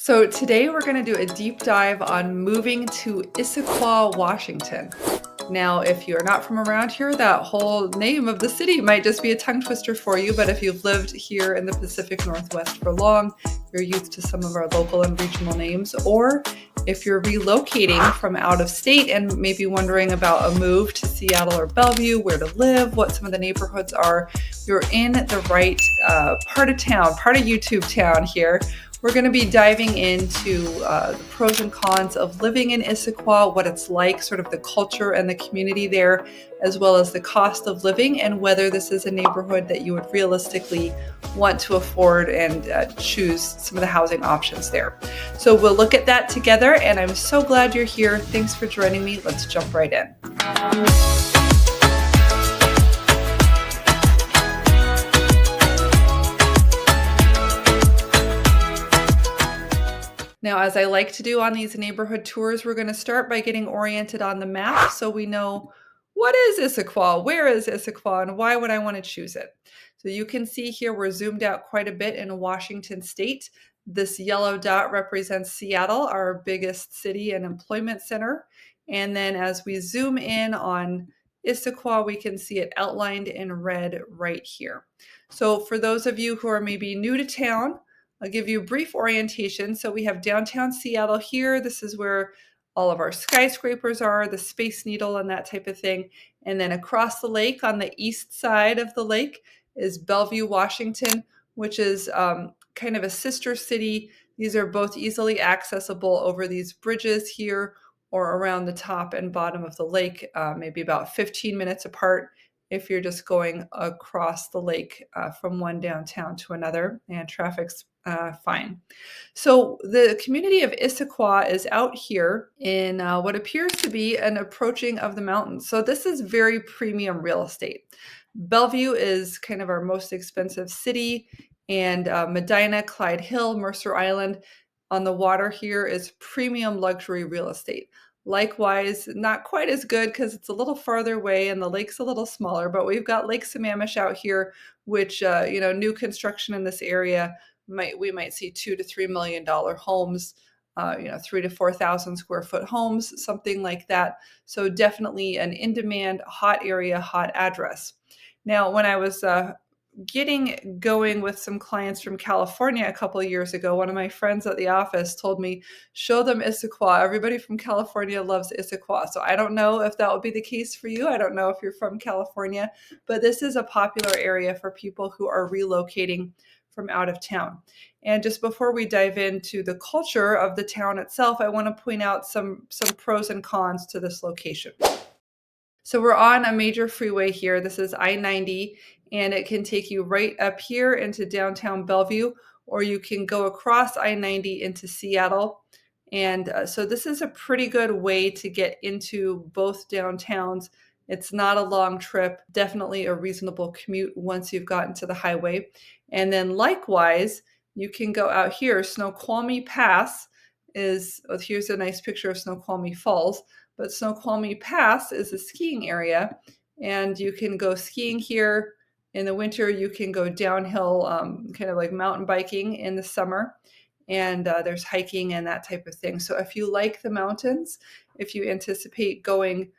So today we're going to do a deep dive on moving to Issaquah, Washington. Now, if you're not from around here, that whole name of the city might just be a tongue twister for you, but if you've lived here in the Pacific Northwest for long, you're used to some of our local and regional names, or if you're relocating from out of state and maybe wondering about a move to Seattle or Bellevue, where to live, what some of the neighborhoods are, you're in the right part of town, part of YouTube town here. We're going to be diving into the pros and cons of living in Issaquah, what it's like, sort of the culture and the community there, as well as the cost of living and whether this is a neighborhood that you would realistically want to afford and choose some of the housing options there. So we'll look at that together, and I'm so glad you're here. Thanks for joining me. Let's jump right in. Now, as I like to do on these neighborhood tours, we're going to start by getting oriented on the map so we know what is Issaquah, where is Issaquah, and why would I want to choose it. So you can see here we're zoomed out quite a bit in Washington State. This yellow dot represents Seattle, our biggest city and employment center. And then as we zoom in on Issaquah, we can see it outlined in red right here. So for those of you who are maybe new to town, I'll give you a brief orientation. So we have downtown Seattle here. This is where all of our skyscrapers are, the Space Needle and that type of thing. And then across the lake on the east side of the lake is Bellevue, Washington, which is kind of a sister city. These are both easily accessible over these bridges here or around the top and bottom of the lake, maybe about 15 minutes apart if you're just going across the lake from one downtown to another, and traffic's fine. So the community of Issaquah is out here in what appears to be an approaching of the mountains. So this is very premium real estate. Bellevue is kind of our most expensive city, and Medina, Clyde Hill, Mercer Island on the water here is premium luxury real estate. Likewise, not quite as good because it's a little farther away and the lake's a little smaller, but we've got Lake Sammamish out here, which, new construction in this area, we might see $2 to $3 million homes, 3 to 4,000 square foot homes, something like that. So definitely an in-demand, hot area, hot address. Now, when I was getting going with some clients from California a couple of years ago, one of my friends at the office told me, show them Issaquah. Everybody from California loves Issaquah. So I don't know if that will be the case for you. I don't know if you're from California, but this is a popular area for people who are relocating from out of town. And just before we dive into the culture of the town itself, I want to point out some pros and cons to this location. So we're on a major freeway here. This is I-90, and it can take you right up here into downtown Bellevue, or you can go across I-90 into Seattle. And so this is a pretty good way to get into both downtowns. It's not a long trip, definitely a reasonable commute once you've gotten to the highway. And then likewise, you can go out here. Snoqualmie Pass here's a nice picture of Snoqualmie Falls, but Snoqualmie Pass is a skiing area, and you can go skiing here. In the winter, you can go downhill, kind of like mountain biking in the summer, and there's hiking and that type of thing. So if you like the mountains, if you anticipate going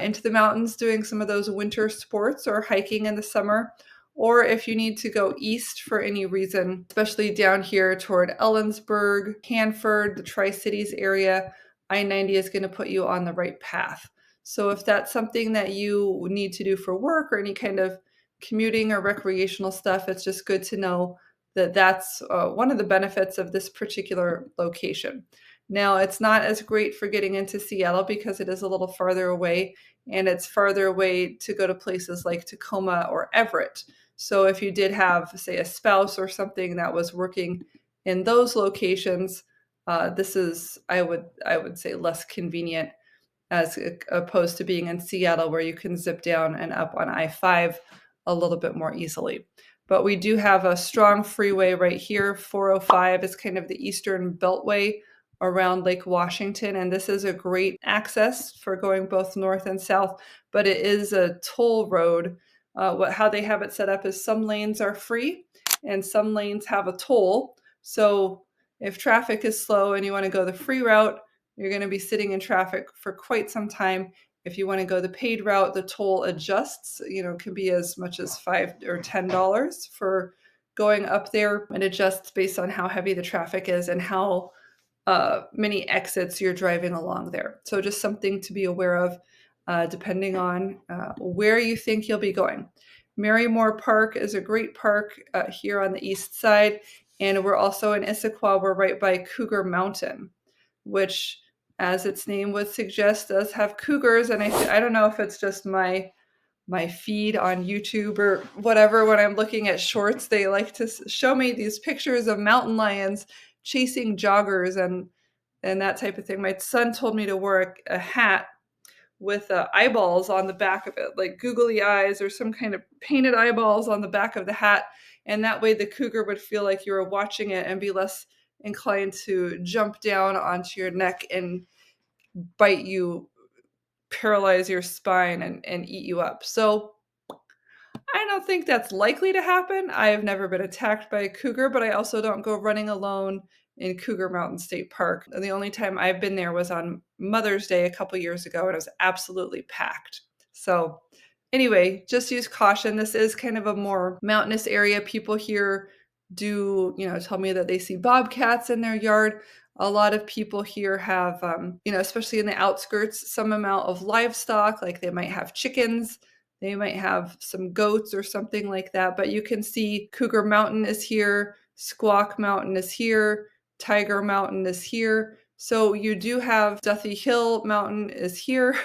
into the mountains, doing some of those winter sports or hiking in the summer, or if you need to go east for any reason, especially down here toward Ellensburg, Hanford, the Tri-Cities area, I-90 is going to put you on the right path. So if that's something that you need to do for work or any kind of commuting or recreational stuff, it's just good to know that that's one of the benefits of this particular location. Now, it's not as great for getting into Seattle because it is a little farther away, and it's farther away to go to places like Tacoma or Everett. So if you did have, say, a spouse or something that was working in those locations, this is, I would say, less convenient as opposed to being in Seattle, where you can zip down and up on I-5 a little bit more easily. But we do have a strong freeway right here. 405 is kind of the eastern beltway around Lake Washington, and this is a great access for going both north and south, but it is a toll road. How they have it set up is some lanes are free and some lanes have a toll. So if traffic is slow and you want to go the free route, you're going to be sitting in traffic for quite some time. If you want to go the paid route, the toll adjusts, can be as much as $5 or $10 for going up there. It adjusts based on how heavy the traffic is and how many exits you're driving along there. So just something to be aware of depending on where you think you'll be going. Marymore Park is a great park here on the east side. And we're also in Issaquah. We're right by Cougar Mountain, which, as its name would suggest, does have cougars. And I don't know if it's just my feed on YouTube or whatever. When I'm looking at shorts, they like to show me these pictures of mountain lions chasing joggers and that type of thing. My son told me to wear a hat with eyeballs on the back of it, like googly eyes or some kind of painted eyeballs on the back of the hat. And that way the cougar would feel like you were watching it and be less inclined to jump down onto your neck and bite you, paralyze your spine, and eat you up. So I don't think that's likely to happen. I have never been attacked by a cougar, but I also don't go running alone in Cougar Mountain State Park. The only time I've been there was on Mother's Day a couple years ago, and it was absolutely packed. So anyway, just use caution. This is kind of a more mountainous area. People here do, tell me that they see bobcats in their yard. A lot of people here have, especially in the outskirts, some amount of livestock, like they might have chickens. They might have some goats or something like that. But you can see Cougar Mountain is here. Squawk Mountain is here. Tiger Mountain is here. So you do have Duthie Hill Mountain is here.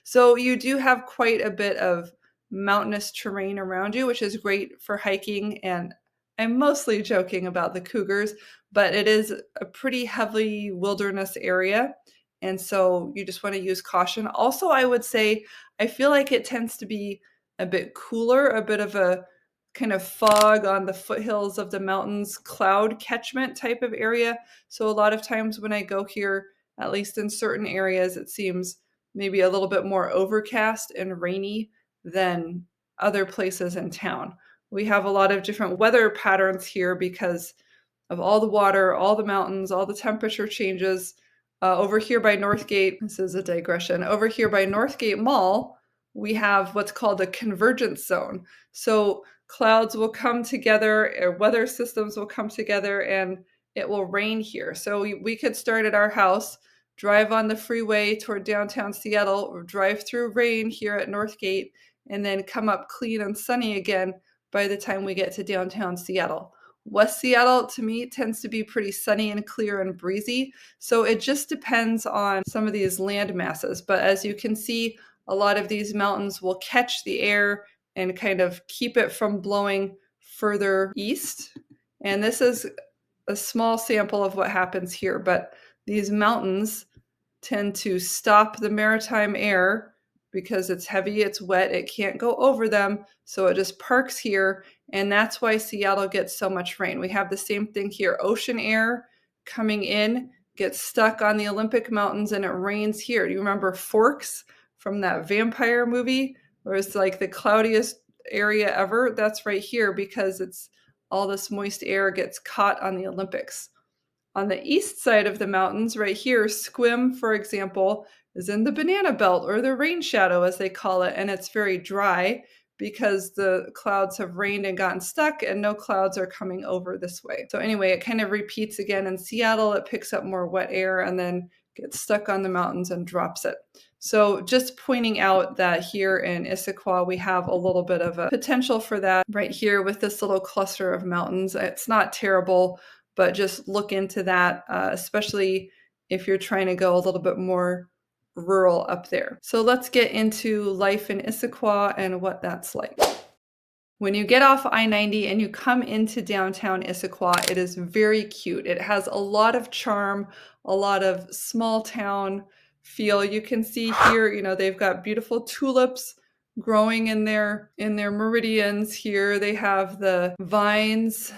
So you do have quite a bit of mountainous terrain around you, which is great for hiking. And I'm mostly joking about the cougars, but it is a pretty heavy wilderness area. And so you just want to use caution. Also, I would say, I feel like it tends to be a bit cooler, a bit of a kind of fog on the foothills of the mountains, cloud catchment type of area. So a lot of times when I go here, at least in certain areas, it seems maybe a little bit more overcast and rainy than other places in town. We have a lot of different weather patterns here because of all the water, all the mountains, all the temperature changes. Over here by Northgate, this is a digression, over here by Northgate Mall, we have what's called a convergence zone. So clouds will come together, weather systems will come together, and it will rain here. So we could start at our house, drive on the freeway toward downtown Seattle, or drive through rain here at Northgate, and then come up clean and sunny again by the time we get to downtown Seattle. West Seattle, to me, tends to be pretty sunny and clear and breezy. So it just depends on some of these land masses. But as you can see, a lot of these mountains will catch the air and kind of keep it from blowing further east. And this is a small sample of what happens here. But these mountains tend to stop the maritime air because it's heavy, it's wet, it can't go over them. So it just parks here. And that's why Seattle gets so much rain. We have the same thing here. Ocean air coming in, gets stuck on the Olympic Mountains, and it rains here. Do you remember Forks from that vampire movie? Where it's like the cloudiest area ever? That's right here because it's all this moist air gets caught on the Olympics. On the east side of the mountains, right here, Sequim, for example, is in the banana belt, or the rain shadow as they call it, and it's very dry because the clouds have rained and gotten stuck and no clouds are coming over this way. So anyway, it kind of repeats again in Seattle. It picks up more wet air and then gets stuck on the mountains and drops it. So just pointing out that here in Issaquah, we have a little bit of a potential for that right here with this little cluster of mountains. It's not terrible, but just look into that, especially if you're trying to go a little bit more rural up there. So let's get into life in Issaquah and what that's like. When you get off I-90 and you come into downtown Issaquah, it is very cute. It has a lot of charm, a lot of small town feel. You can see here, they've got beautiful tulips growing in their meridians here. They have the vines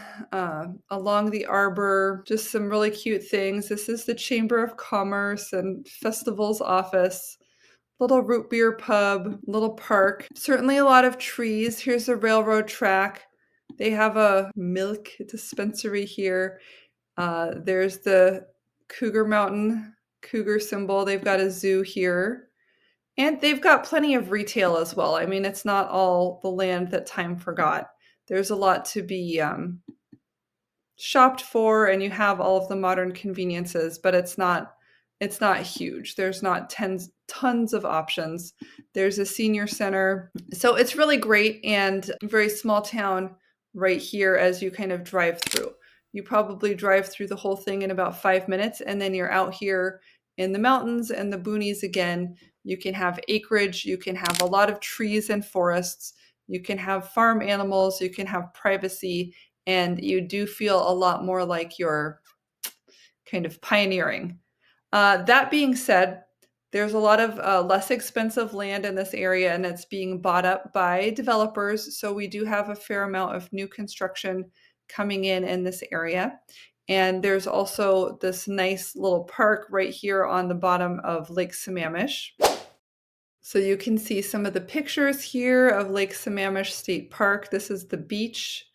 along the arbor, just some really cute things. This is the Chamber of Commerce and Festivals office. Little root beer pub, little park. Certainly a lot of trees. Here's a railroad track. They have a milk dispensary here. There's the Cougar Mountain cougar symbol. They've got a zoo here. And they've got plenty of retail as well. I mean, it's not all the land that time forgot. There's a lot to be shopped for, and you have all of the modern conveniences, but it's not huge. There's not tons of options. There's a senior center. So it's really great, and a very small town right here as you kind of drive through. You probably drive through the whole thing in about 5 minutes, and then you're out here in the mountains and the boonies again. You can have acreage, you can have a lot of trees and forests, you can have farm animals, you can have privacy, and you do feel a lot more like you're kind of pioneering. That being said, there's a lot of less expensive land in this area, and it's being bought up by developers. So we do have a fair amount of new construction coming in this area. And there's also this nice little park right here on the bottom of Lake Sammamish. So you can see some of the pictures here of Lake Sammamish State Park. This is the beach,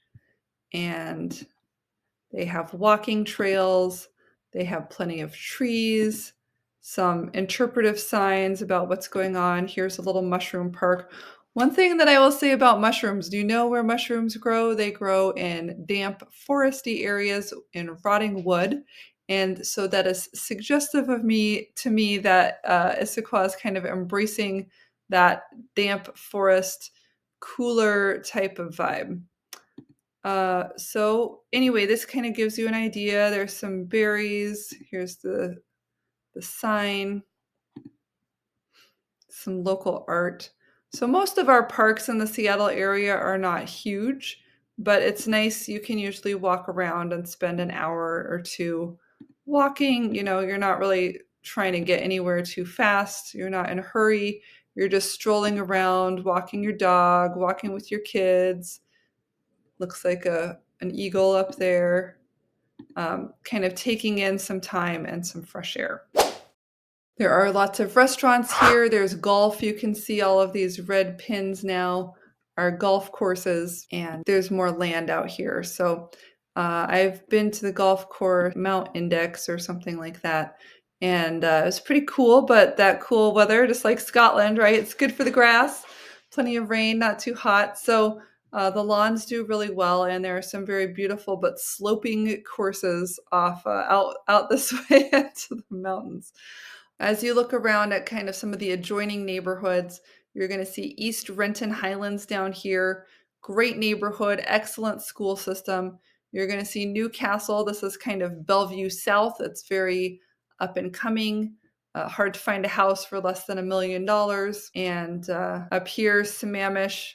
and they have walking trails. They have plenty of trees, some interpretive signs about what's going on. Here's a little mushroom park. One thing that I will say about mushrooms, do you know where mushrooms grow? They grow in damp foresty areas in rotting wood. And so that is suggestive to me that Issaquah is kind of embracing that damp forest, cooler type of vibe. So anyway, this kind of gives you an idea. There's some berries. Here's the sign, some local art. So most of our parks in the Seattle area are not huge, but it's nice. You can usually walk around and spend an hour or two walking. You know, you're not really trying to get anywhere too fast. You're not in a hurry. You're just strolling around, walking your dog, walking with your kids. Looks like an eagle up there, kind of taking in some time and some fresh air. There are lots of restaurants here. There's golf. You can see all of these red pins now are golf courses, and there's more land out here. So I've been to the golf course, Mount Index or something like that, and it was pretty cool, but that cool weather, just like Scotland, right? It's good for the grass, plenty of rain, not too hot. So the lawns do really well, and there are some very beautiful but sloping courses off out this way into the mountains. As you look around at kind of some of the adjoining neighborhoods, you're going to see East Renton Highlands down here. Great neighborhood, excellent school system. You're going to see Newcastle. This is kind of Bellevue South. It's very up and coming. Hard to find a house for less than $1 million. And up here, Sammamish,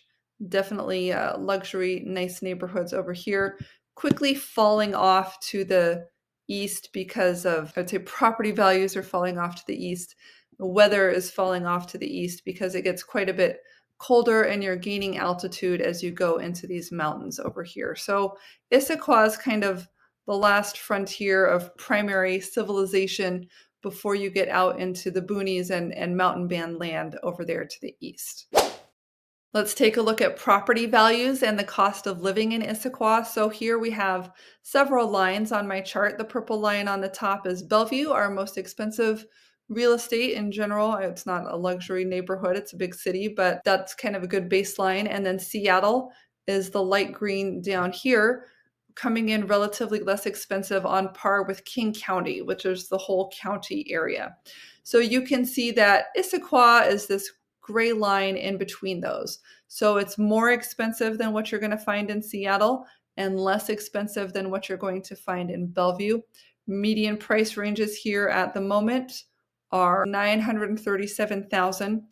definitely luxury, nice neighborhoods over here. Quickly falling off to the east because of, I'd say, property values are falling off to the east. The weather is falling off to the east because it gets quite a bit colder, and you're gaining altitude as you go into these mountains over here. So Issaquah is kind of the last frontier of primary civilization before you get out into the boonies and mountain band land over there to the east. Let's take a look at property values and the cost of living in Issaquah. So here we have several lines on my chart. The purple line on the top is Bellevue, our most expensive real estate in general. It's not a luxury neighborhood, it's a big city, but that's kind of a good baseline. And then Seattle is the light green down here, coming in relatively less expensive, on par with King County, which is the whole county area. So you can see that Issaquah is this gray line in between those. So it's more expensive than what you're going to find in Seattle and less expensive than what you're going to find in Bellevue. Median price ranges here at the moment are $937,000.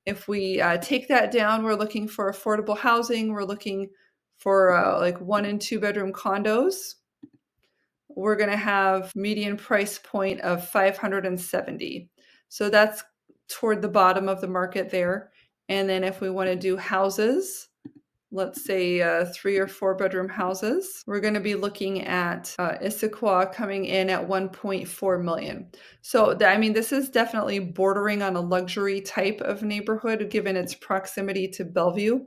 If we take that down, we're looking for affordable housing. We're looking for like 1 and 2 bedroom condos. We're going to have median price point of $570,000. So that's toward the bottom of the market there. And then if we want to do houses, let's say 3 or 4 bedroom houses, we're going to be looking at Issaquah coming in at $1.4 million. So I mean, this is definitely bordering on a luxury type of neighborhood given its proximity to Bellevue.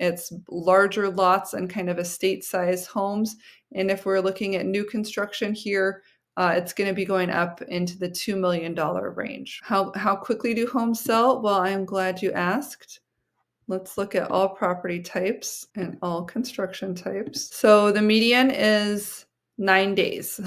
It's larger lots and kind of estate size homes. And if we're looking at new construction here, it's going to be going up into the $2 million range. How quickly do homes sell? Well, I'm glad you asked. Let's look at all property types and all construction types. So the median is 9 days.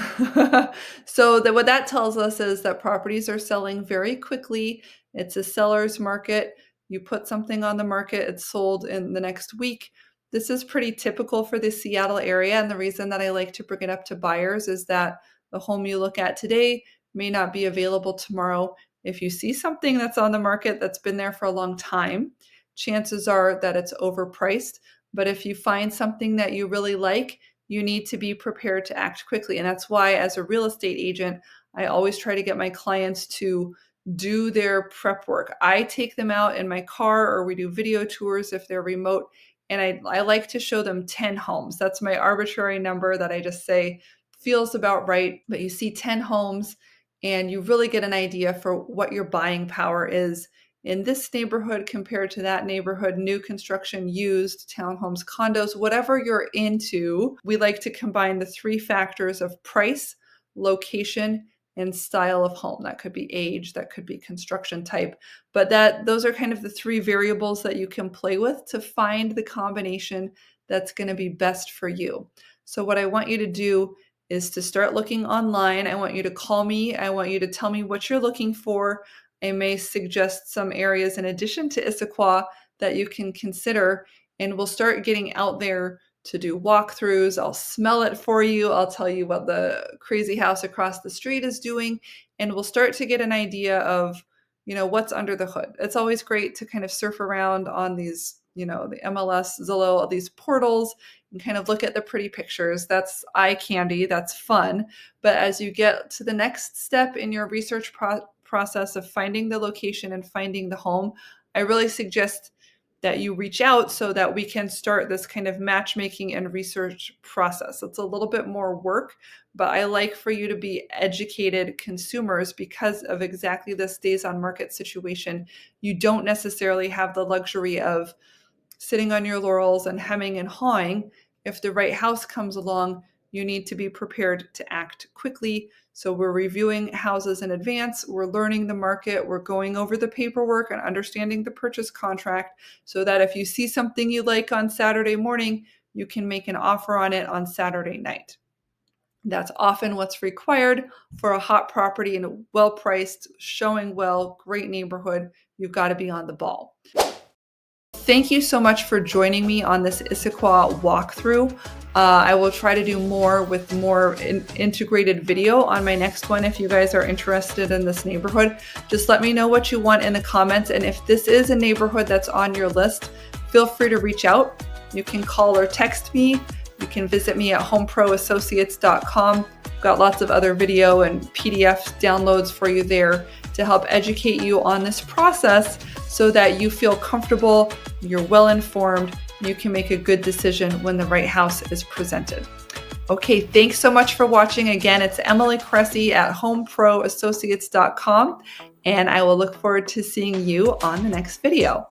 So what that tells us is that properties are selling very quickly. It's a seller's market. You put something on the market, it's sold in the next week. This is pretty typical for the Seattle area. And the reason that I like to bring it up to buyers is that the home you look at today may not be available tomorrow. If you see something that's on the market that's been there for a long time, chances are that it's overpriced. But if you find something that you really like, you need to be prepared to act quickly. And that's why, as a real estate agent, I always try to get my clients to do their prep work. I take them out in my car, or we do video tours if they're remote. And I like to show them 10 homes. That's my arbitrary number that I just say feels about right. But you see 10 homes and you really get an idea for what your buying power is in this neighborhood compared to that neighborhood, new construction, used, townhomes, condos, whatever you're into. We like to combine the 3 factors of price, location, and style of home. That could be age, that could be construction type, but those are kind of the 3 variables that you can play with to find the combination that's going to be best for you. So what I want you to do is to start looking online. I want you to call me. I want you to tell me what you're looking for. I may suggest some areas in addition to Issaquah that you can consider, and we'll start getting out there to do walkthroughs. I'll smell it for you. I'll tell you what the crazy house across the street is doing, and we'll start to get an idea of, what's under the hood. It's always great to kind of surf around on these, the MLS, Zillow, all these portals, and kind of look at the pretty pictures. That's eye candy. That's fun. But as you get to the next step in your research process of finding the location and finding the home, I really suggest that you reach out so that we can start this kind of matchmaking and research process. It's a little bit more work, but I like for you to be educated consumers because of exactly this days on market situation. You don't necessarily have the luxury of sitting on your laurels and hemming and hawing. If the right house comes along, you need to be prepared to act quickly. So we're reviewing houses in advance, we're learning the market, we're going over the paperwork and understanding the purchase contract so that if you see something you like on Saturday morning, you can make an offer on it on Saturday night. That's often what's required for a hot property in a well-priced, showing well, great neighborhood. You've got to be on the ball. Thank you so much for joining me on this Issaquah walkthrough. I will try to do more with more integrated video on my next one. If you guys are interested in this neighborhood, just let me know what you want in the comments. And if this is a neighborhood that's on your list, feel free to reach out. You can call or text me. You can visit me at HomeProAssociates.com. I've got lots of other video and PDF downloads for you there to help educate you on this process so that you feel comfortable, you're well informed, you can make a good decision when the right house is presented. Okay, thanks so much for watching. Again, it's Emily Cressey at HomeProAssociates.com, and I will look forward to seeing you on the next video.